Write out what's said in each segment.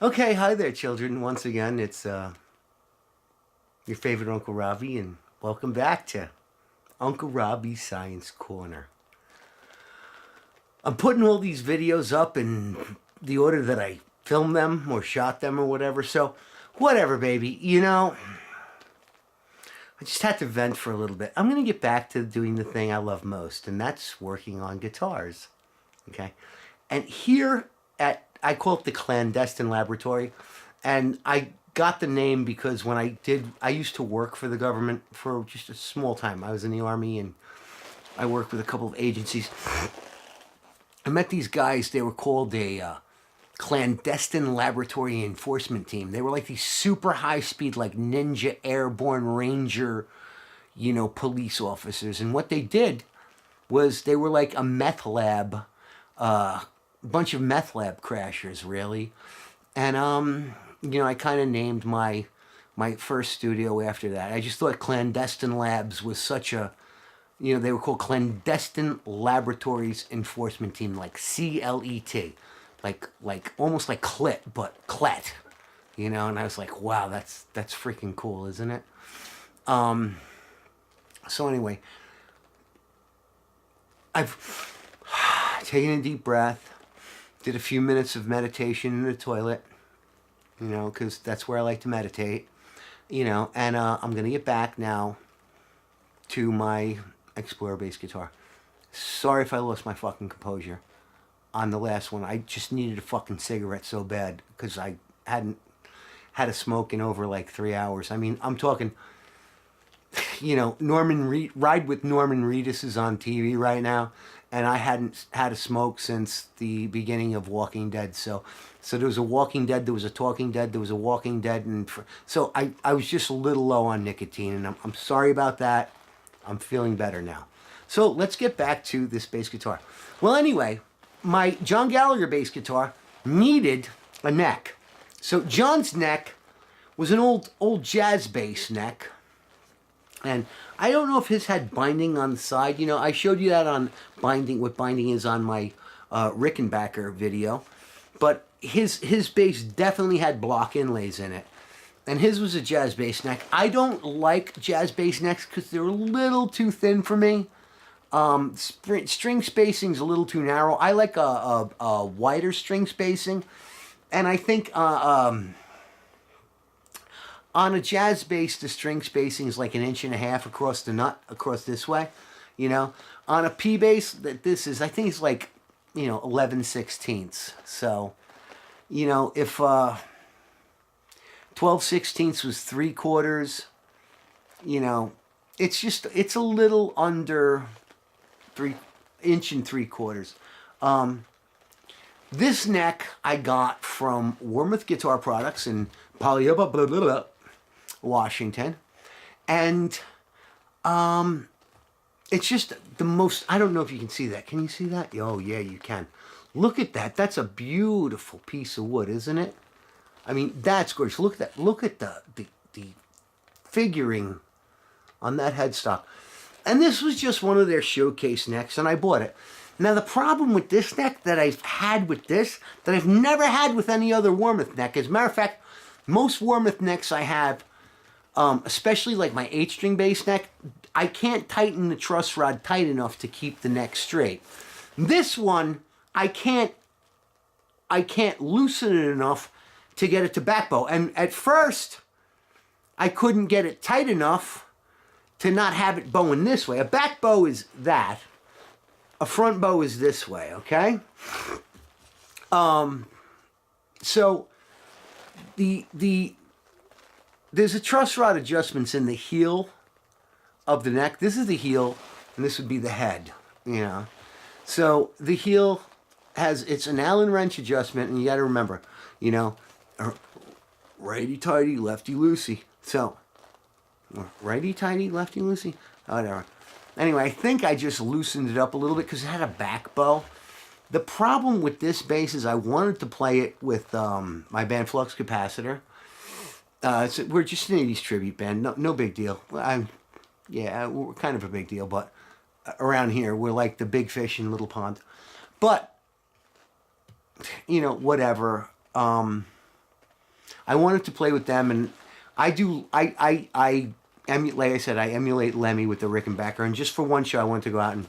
Okay, hi there, children. Once again, it's your favorite Uncle Robbie, and welcome back to Uncle Robbie's Science Corner. I'm putting all these videos up in the order that I filmed them or shot them or whatever, so whatever, baby. I just had to vent for a little bit. I'm going to get back to doing the thing I love most, and that's working on guitars. Okay? And here I call it the clandestine laboratory, and I got the name because I used to work for the government for just a small time. I was in the Army, and I worked with a couple of agencies. I met these guys. They were called a clandestine laboratory enforcement team. They were like these super high speed, like ninja airborne ranger, police officers. And what they did was they were like a meth lab, bunch of meth lab crashers, really. And I kind of named my first studio after that. I just thought Clandestine Labs was such a, they were called Clandestine Laboratories Enforcement Team, like CLET, like almost like clit, but clet, And I was like, wow, that's freaking cool, isn't it? So anyway, I've taken a deep breath, did a few minutes of meditation in the toilet, because that's where I like to meditate, and I'm going to get back now to my Explorer bass guitar. Sorry if I lost my fucking composure on the last one. I just needed a fucking cigarette so bad because I hadn't had a smoke in over like 3 hours. I mean, I'm talking, Ride with Norman Reedus is on TV right now, and I hadn't had a smoke since the beginning of Walking Dead. So there was a Walking Dead, there was a Talking Dead, there was a Walking Dead, and so I was just a little low on nicotine, and I'm sorry about that. I'm feeling better now. So let's get back to this bass guitar. Well, anyway, my John Ghallager bass guitar needed a neck. So John's neck was an old jazz bass neck. And I don't know if his had binding on the side. I showed you that on binding, what binding is on my Rickenbacker video. But his bass definitely had block inlays in it. And his was a jazz bass neck. I don't like jazz bass necks because they're a little too thin for me. String spacing's a little too narrow. I like a wider string spacing. And I think on a jazz bass, the string spacing is like 1.5 inches across the nut, across this way. On a P bass, this is, I think it's like, 11/16. So, if 12/16 was 3/4, it's a little under 3 inch and 3/4. This neck I got from Wormuth Guitar Products in Puyallup, Washington, and it's just the most, I don't know if you can see that. Can you see that? Oh yeah, you can. Look at that. That's a beautiful piece of wood, isn't it? I mean, that's gorgeous. Look at that. Look at the figuring on that headstock. And this was just one of their showcase necks, and I bought it. Now, the problem with this neck that I've had with this, that I've never had with any other Wormuth neck, as a matter of fact, most Wormuth necks I have, especially like my 8-string bass neck, I can't tighten the truss rod tight enough to keep the neck straight. This one, I can't loosen it enough to get it to back bow. And at first, I couldn't get it tight enough to not have it bowing this way. A back bow is that. A front bow is this way, okay? So there's a truss rod adjustments in the heel of the neck. This is the heel, and this would be the head, So the heel it's an Allen wrench adjustment, and you got to remember, righty-tighty, lefty-loosey. So, righty-tighty, lefty-loosey, whatever. Anyway, I think I just loosened it up a little bit because it had a back bow. The problem with this bass is I wanted to play it with my band Flux Capacitor. We're just an 80s tribute band, no big deal. We're kind of a big deal, but around here we're like the big fish in Little Pond. But, whatever. I wanted to play with them, and like I said, I emulate Lemmy with the Rickenbacker, and just for one show, I wanted to go out and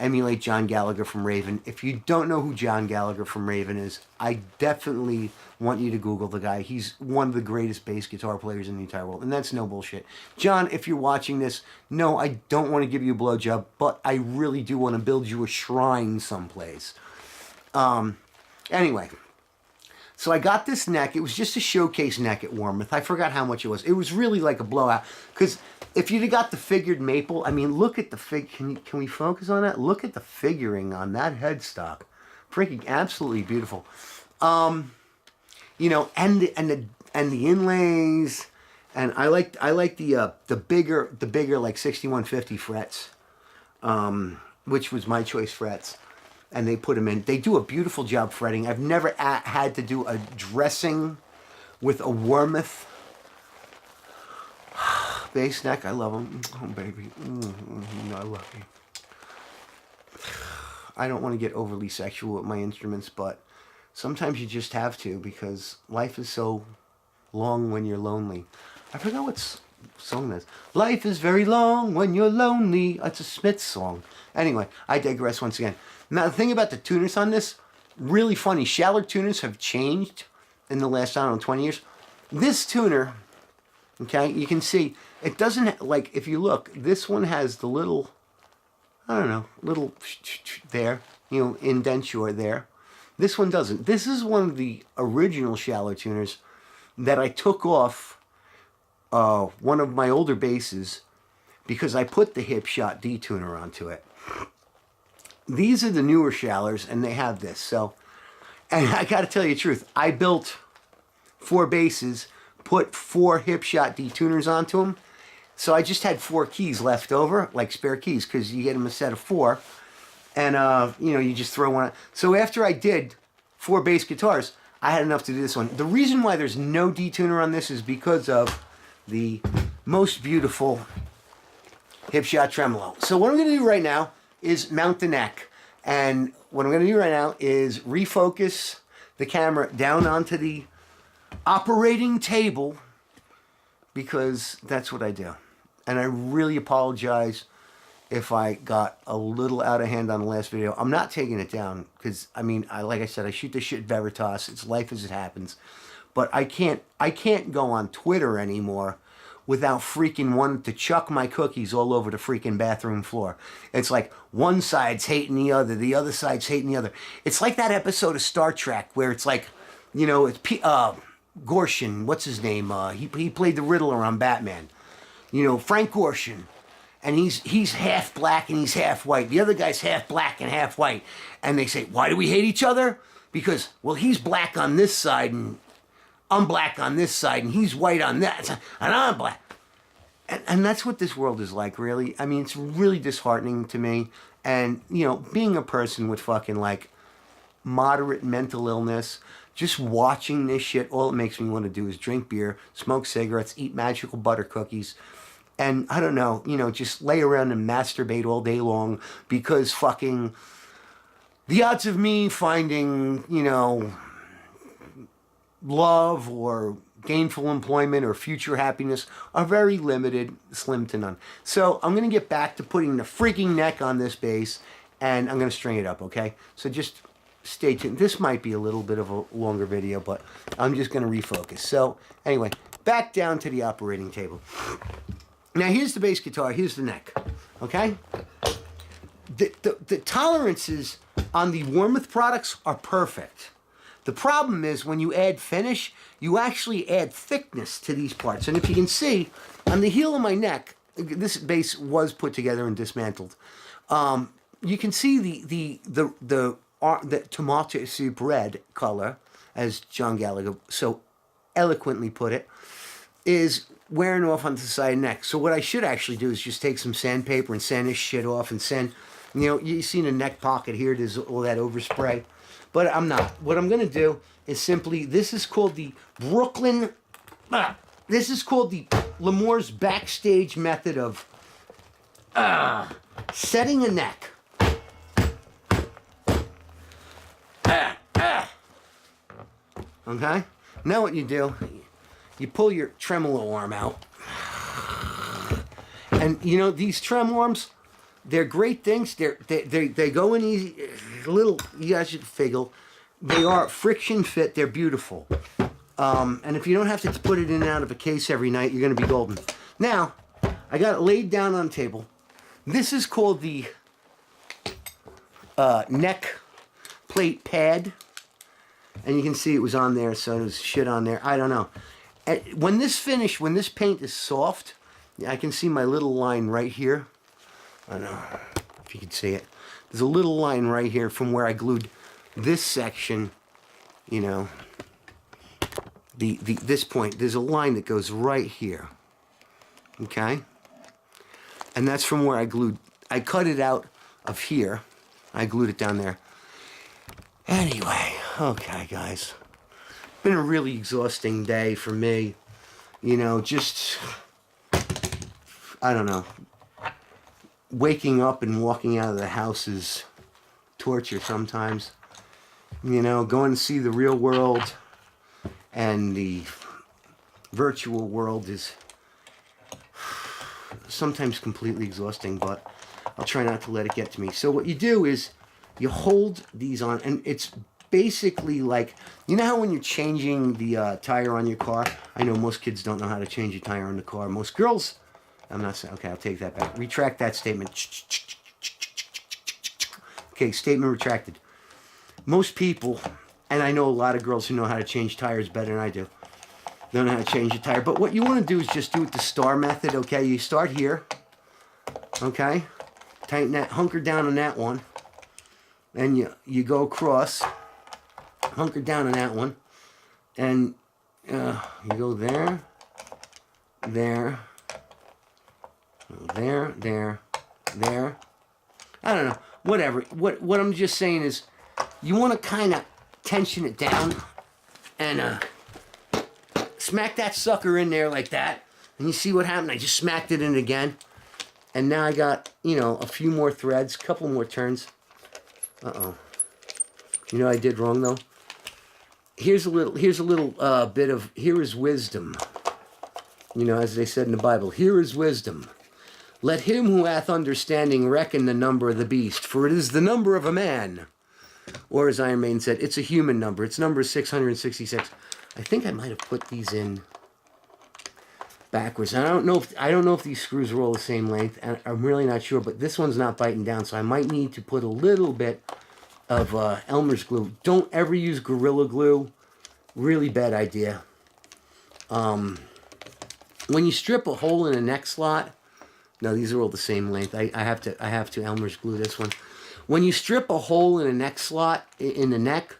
emulate John Ghallager from Raven. If you don't know who John Ghallager from Raven is, I definitely want you to Google the guy. He's one of the greatest bass guitar players in the entire world, and that's no bullshit. John, if you're watching this, no, I don't want to give you a blowjob, but I really do want to build you a shrine someplace. Anyway, so I got this neck. It was just a showcase neck at Warmouth. I forgot how much it was. It was really like a blowout, because if you'd have got the figured maple, I mean, look at the can we focus on that? Look at the figuring on that headstock. Freaking absolutely beautiful. You know, and the inlays, and I like the bigger like 6150 frets, which was my choice frets, and they put them in. They do a beautiful job fretting. I've never had to do a dressing with a Warmouth bass neck. I love them. Oh, baby. I love you. I don't want to get overly sexual with my instruments, but sometimes you just have to, because life is so long when you're lonely. I forgot what song that is. Life is very long when you're lonely. It's a Smiths song. Anyway, I digress once again. Now, the thing about the tuners on this, really funny. Shallow tuners have changed in the last, I don't know, 20 years. This tuner, okay, you can see, it doesn't, like, if you look, this one has the little, I don't know, little there, you know, indenture there. This one doesn't. This is one of the original shallow tuners that I took off one of my older basses because I put the hip shot D tuner onto it. These are the newer shallers, and they have this. So, and I got to tell you the truth, I built 4 basses, put 4 hip shot D tuners onto them. So I just had 4 keys left over, like spare keys, because you get them a set of 4. And, you know, you just throw one. So after I did 4 bass guitars, I had enough to do this one. The reason why there's no D-tuner on this is because of the most beautiful hip shot tremolo. So what I'm going to do right now is mount the neck. And what I'm going to do right now is refocus the camera down onto the operating table, because that's what I do. And I really apologize if I got a little out of hand on the last video. I'm not taking it down, because, I mean, like I said, I shoot this shit Veritas. It's life as it happens. But I can't go on Twitter anymore without freaking wanting to chuck my cookies all over the freaking bathroom floor. It's like one side's hating the other side's hating the other. It's like that episode of Star Trek where it's like, you know, it's Gorshin, what's his name? He played the Riddler on Batman. You know, Frank Gorshin. And he's half black and he's half white. The other guy's half black and half white. And they say, why do we hate each other? Because, well, he's black on this side and I'm black on this side and he's white on that and I'm black. And that's what this world is like, really. I mean, it's really disheartening to me. And, you know, being a person with fucking, like, moderate mental illness, just watching this shit, all it makes me want to do is drink beer, smoke cigarettes, eat magical butter cookies, and, I don't know, you know, just lay around and masturbate all day long, because fucking the odds of me finding, you know, love or gainful employment or future happiness are very limited, slim to none. So I'm going to get back to putting the freaking neck on this bass, and I'm going to string it up, okay? So just stay tuned. This might be a little bit of a longer video, but I'm just going to refocus. So anyway, back down to the operating table. Now here's the bass guitar, here's the neck, okay? The tolerances on the Warmouth products are perfect. The problem is when you add finish, you actually add thickness to these parts. And if you can see, on the heel of my neck, this bass was put together and dismantled. You can see the tomato soup red color, as John Ghallager so eloquently put it, is wearing off onto the side and neck. So what I should actually do is just take some sandpaper and sand this shit off and sand, you know, you see in the neck pocket here, there's all that overspray. But I'm not. What I'm going to do is simply, this is called the this is called the L'Amour's backstage method of setting a neck. Okay? Now what you do, you pull your tremolo arm out. And, you know, these trem arms, they're great things. They go in easy, little, you guys should figure. They are friction fit. They're beautiful. And if you don't have to put it in and out of a case every night, you're going to be golden. Now, I got it laid down on the table. This is called the neck plate pad. And you can see it was on there, so there's shit on there. I don't know. When this paint is soft, I can see my little line right here. I don't know if you can see it. There's a little line right here from where I glued this section, you know, this point. There's a line that goes right here. Okay? And that's from where I cut it out of here. I glued it down there. Anyway, okay, guys. Been a really exhausting day for me. You know, just, I don't know. Waking up and walking out of the house is torture sometimes. You know, going to see the real world and the virtual world is sometimes completely exhausting, but I'll try not to let it get to me. So what you do is you hold these on, and it's basically like, you know how when you're changing the tire on your car, I know most kids don't know how to change a tire on the car. Most girls, I'm not saying, okay, I'll take that back. Retract that statement. Okay, statement retracted. Most people, and I know a lot of girls who know how to change tires better than I do, don't know how to change a tire. But what you want to do is just do it the star method, okay? You start here, okay? Tighten that, hunker down on that one. And you go across, hunker down on that one. And you go there, there, there. I don't know, whatever. What I'm just saying is, you want to kind of tension it down and smack that sucker in there like that. And you see what happened? I just smacked it in again. And now I got, you know, a few more threads, a couple more turns. Uh-oh. You know what I did wrong, though? Here's a little bit of, here is wisdom. You know, as they said in the Bible, here is wisdom. Let him who hath understanding reckon the number of the beast, for it is the number of a man. Or as Iron Maiden said, it's a human number. Its number is 666. I think I might have put these in backwards. I don't know if these screws are all the same length, and I'm really not sure, but this one's not biting down, so I might need to put a little bit of Elmer's glue. Don't ever use Gorilla Glue. Really bad idea. When you strip a hole in a neck slot, no, these are all the same length. I have to Elmer's glue this one. When you strip a hole in a neck slot in the neck,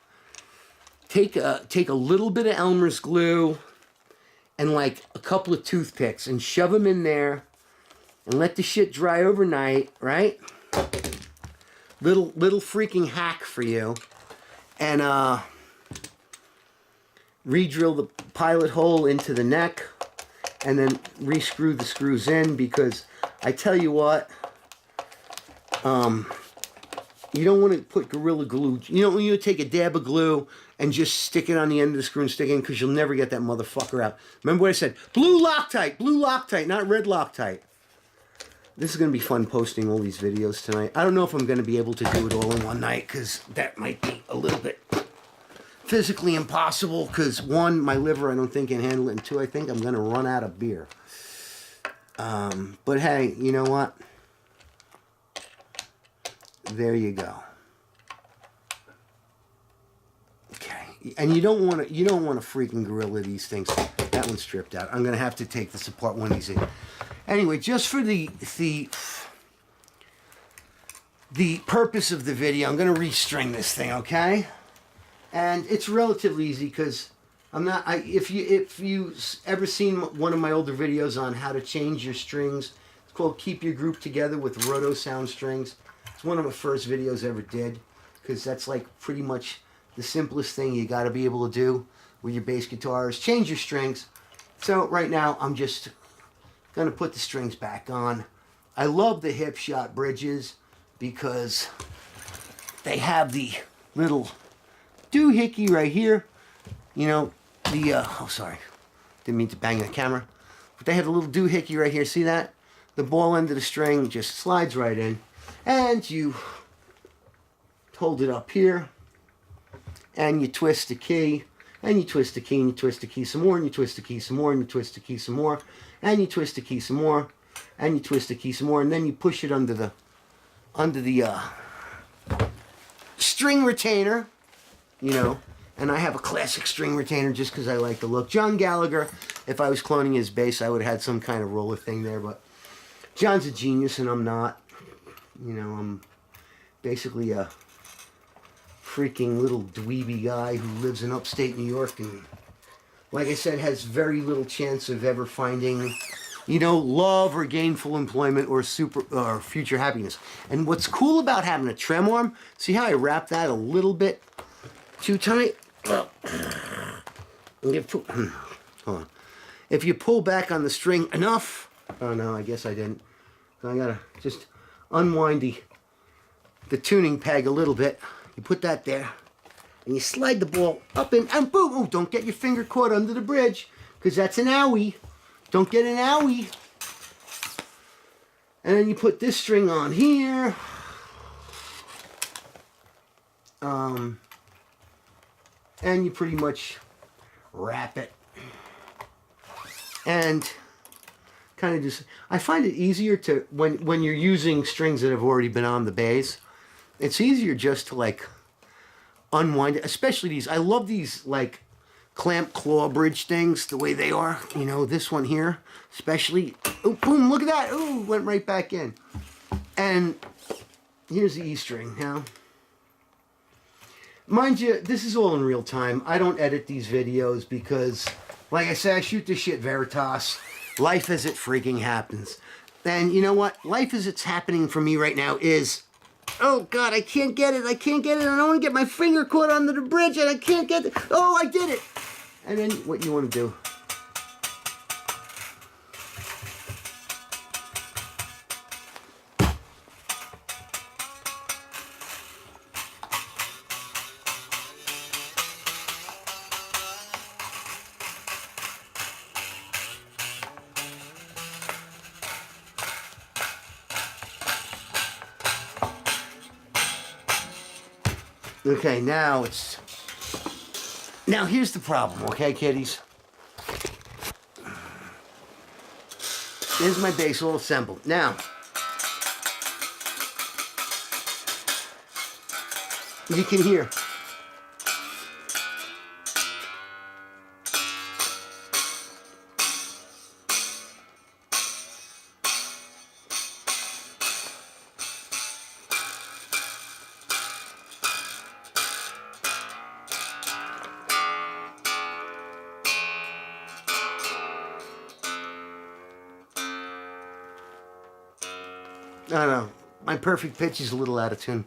take a little bit of Elmer's glue and like a couple of toothpicks and shove them in there and let the shit dry overnight, right? Little freaking hack for you. And re-drill the pilot hole into the neck and then re-screw the screws in, because I tell you what, you don't want to put Gorilla Glue. You don't want to take a dab of glue and just stick it on the end of the screw and stick it in, because you'll never get that motherfucker out. Remember what I said? Blue Loctite, not red Loctite. This is going to be fun posting all these videos tonight. I don't know if I'm going to be able to do it all in one night, because that might be a little bit physically impossible, because one, my liver I don't think can handle it, and two, I think I'm going to run out of beer. But hey, you know what? There you go. Okay, and you don't want to freaking gorilla these things. That one's stripped out. I'm gonna have to take this apart one of these days. Anyway, just for the purpose of the video, I'm gonna restring this thing, okay? And it's relatively easy, because I'm not. If you ever seen one of my older videos on how to change your strings, it's called "Keep Your Group Together" with Roto Sound Strings. It's one of my first videos I ever did, because that's like pretty much the simplest thing you got to be able to do with your bass guitars. Change your strings. So right now I'm just going to put the strings back on. I love the hip shot bridges because they have the little doohickey right here. You know, Didn't mean to bang the camera. But they have a little doohickey right here. See that? The ball end of the string just slides right in. And you hold it up here. And you twist the key. And you twist the key, and you twist the key some more, and you twist the key some more, and you twist the key some more, and you twist the key some more, and you twist the key some more, and then you push it under the string retainer, you know. And I have a classic string retainer just because I like the look. John Ghallager, if I was cloning his bass, I would have had some kind of roller thing there, but John's a genius and I'm not. You know, I'm basically a freaking little dweeby guy who lives in upstate New York and, like I said, has very little chance of ever finding, you know, love or gainful employment or future happiness. And what's cool about having a trem arm, see how I wrap that a little bit too tight? Hold on. If you pull back on the string enough, oh no, I guess I didn't. I gotta just unwind the tuning peg a little bit. You put that there, and you slide the ball up and boom! Oh, don't get your finger caught under the bridge, because that's an owie. Don't get an owie. And then you put this string on here. And you pretty much wrap it. And kind of just, I find it easier to, when you're using strings that have already been on the bass, it's easier just to like unwind it, especially these. I love these like clamp claw bridge things, the way they are. You know, this one here, especially. Oh, boom, look at that. Oh, went right back in. And here's the E string now. Mind you, this is all in real time. I don't edit these videos because, like I said, I shoot this shit veritas. Life as it freaking happens. And you know what? Life as it's happening for me right now is, oh God, I can't get it. I can't get it. I don't want to get my finger caught under the bridge and I can't get it. Oh, I did it. And then what you want to do. Okay, now here's the problem, okay, kiddies? Here's my bass all assembled. Now, you can hear. I don't know. My perfect pitch is a little out of tune.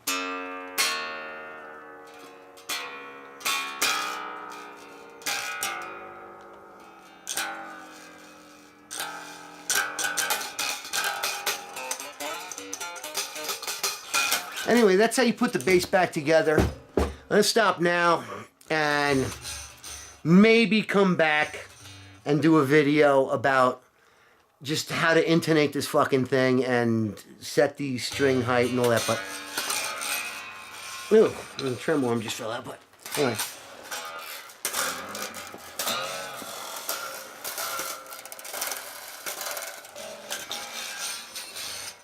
Anyway, that's how you put the bass back together. Let's stop now and maybe come back and do a video about just how to intonate this fucking thing and set the string height and all that, but ooh, the trem arm just fell out, but anyway.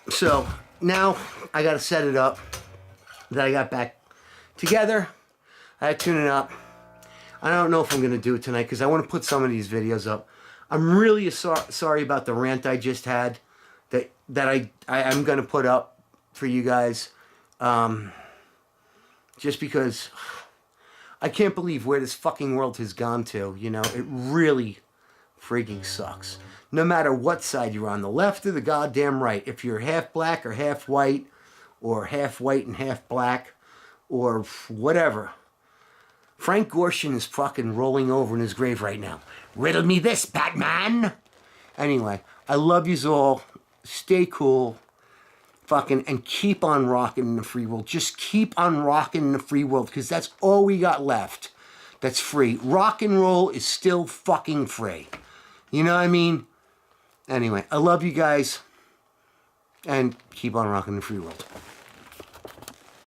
So now I gotta set it up that I got back together. I had to tune it up. I don't know if I'm gonna do it tonight because I want to put some of these videos up. I'm really sorry about the rant I just had that I'm going to put up for you guys. Just because I can't believe where this fucking world has gone to, you know. It really freaking sucks. No matter what side you're on, the left or the goddamn right. If you're half black or half white and half black, or whatever. Frank Gorshin is fucking rolling over in his grave right now. Riddle me this, Batman! Anyway, I love yous all. Stay cool. Fucking, and keep on rocking in the free world. Just keep on rocking in the free world, because that's all we got left that's free. Rock and roll is still fucking free. You know what I mean? Anyway, I love you guys. And keep on rocking the free world.